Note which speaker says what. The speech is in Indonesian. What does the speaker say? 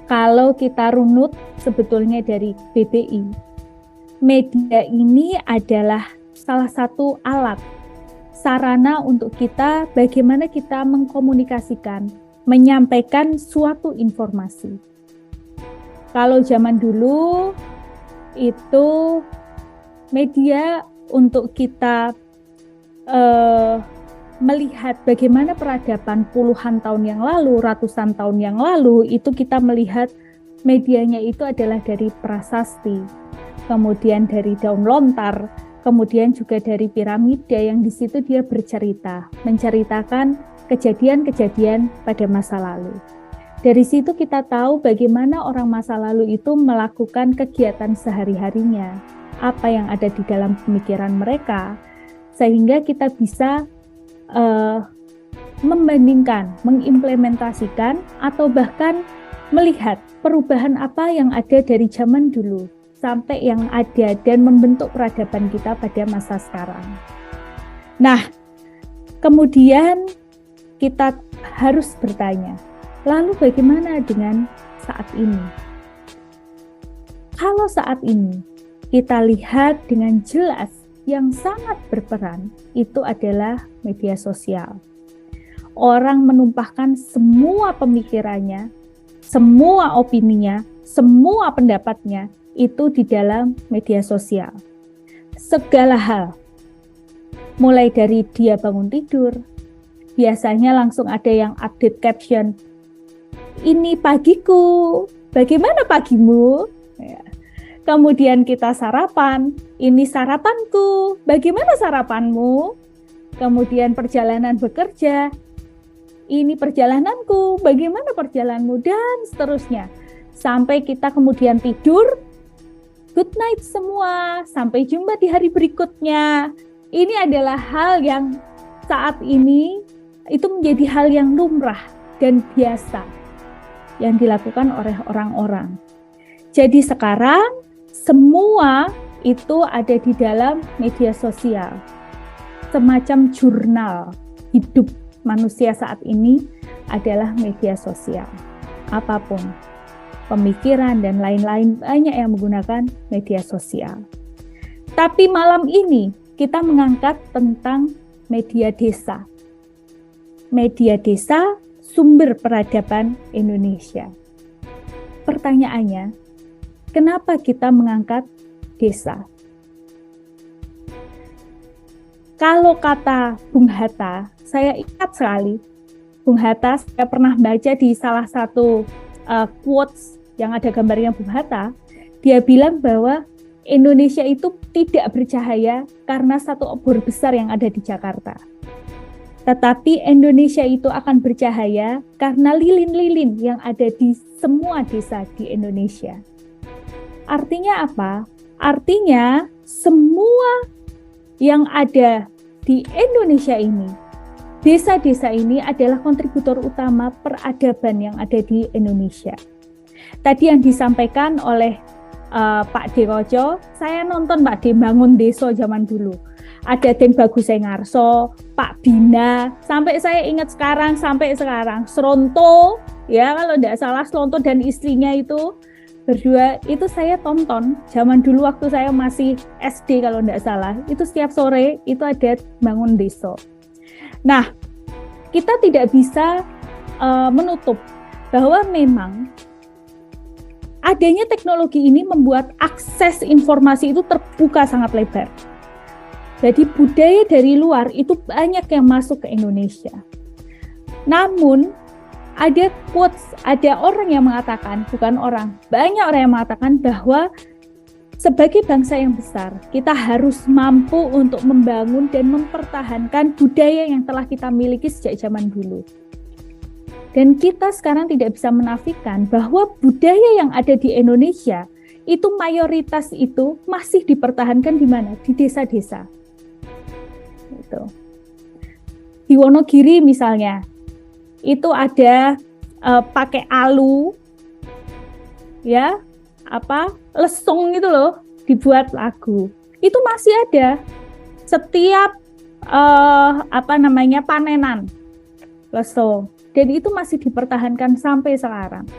Speaker 1: Kalau kita runut sebetulnya dari BBI, media ini adalah salah satu alat, sarana untuk kita bagaimana kita mengkomunikasikan, menyampaikan suatu informasi. Kalau zaman dulu itu media untuk kita melihat bagaimana peradaban puluhan tahun yang lalu, ratusan tahun yang lalu, itu kita melihat medianya itu adalah dari prasasti, kemudian dari daun lontar, kemudian juga dari piramida yang di situ dia bercerita, menceritakan kejadian-kejadian pada masa lalu. Dari situ kita tahu bagaimana orang masa lalu itu melakukan kegiatan sehari-harinya, apa yang ada di dalam pemikiran mereka, sehingga kita bisa membandingkan, mengimplementasikan, atau bahkan melihat perubahan apa yang ada dari zaman dulu sampai yang ada dan membentuk peradaban kita pada masa sekarang. Nah, kemudian kita harus bertanya, lalu bagaimana dengan saat ini? Kalau saat ini kita lihat dengan jelas yang sangat berperan itu adalah media sosial. Orang menumpahkan semua pemikirannya, semua opininya, semua pendapatnya itu di dalam media sosial. Segala hal, mulai dari dia bangun tidur, biasanya langsung ada yang update caption, ini pagiku, bagaimana pagimu? Ya. Kemudian kita sarapan, ini sarapanku, bagaimana sarapanmu? Kemudian perjalanan bekerja, ini perjalananku, bagaimana perjalananmu? Dan seterusnya. Sampai kita kemudian tidur, good night semua, sampai jumpa di hari berikutnya. Ini adalah hal yang saat ini itu menjadi hal yang lumrah dan biasa yang dilakukan oleh orang-orang. Jadi sekarang semua itu ada di dalam media sosial. Semacam jurnal hidup manusia saat ini adalah media sosial. Apapun, pemikiran dan lain-lain banyak yang menggunakan media sosial. Tapi malam ini kita mengangkat tentang media desa. Media desa sumber peradaban Indonesia. Pertanyaannya, kenapa kita mengangkat desa? Kalau kata Bung Hatta, saya ingat sekali. Bung Hatta, saya pernah baca di salah satu quotes yang ada gambarnya Bung Hatta. Dia bilang bahwa Indonesia itu tidak bercahaya karena satu obor besar yang ada di Jakarta. Tetapi Indonesia itu akan bercahaya karena lilin-lilin yang ada di semua desa di Indonesia. Artinya apa? Artinya semua yang ada di Indonesia ini, desa-desa ini adalah kontributor utama peradaban yang ada di Indonesia. Tadi yang disampaikan oleh Pak Derojo, saya nonton Pak De bangun desa zaman dulu. Ada Den Bagus Engarso, Pak Bina, sampai saya ingat sampai sekarang, Sronto, ya kalau tidak salah Sronto dan istrinya itu berdua, itu saya tonton zaman dulu waktu saya masih SD kalau tidak salah, itu setiap sore itu ada bangun desa. Nah, kita tidak bisa menutup bahwa memang adanya teknologi ini membuat akses informasi itu terbuka sangat lebar. Jadi budaya dari luar itu banyak yang masuk ke Indonesia. Namun ada quotes, ada orang yang mengatakan, bukan orang, banyak orang yang mengatakan bahwa sebagai bangsa yang besar, kita harus mampu untuk membangun dan mempertahankan budaya yang telah kita miliki sejak zaman dulu. Dan kita sekarang tidak bisa menafikan bahwa budaya yang ada di Indonesia itu mayoritas itu masih dipertahankan di mana? Di desa-desa. Gitu. Di Wonogiri misalnya, itu ada pakai alu, ya, lesung itu loh, dibuat lagu. Itu masih ada setiap panenan lesung. Dan itu masih dipertahankan sampai sekarang.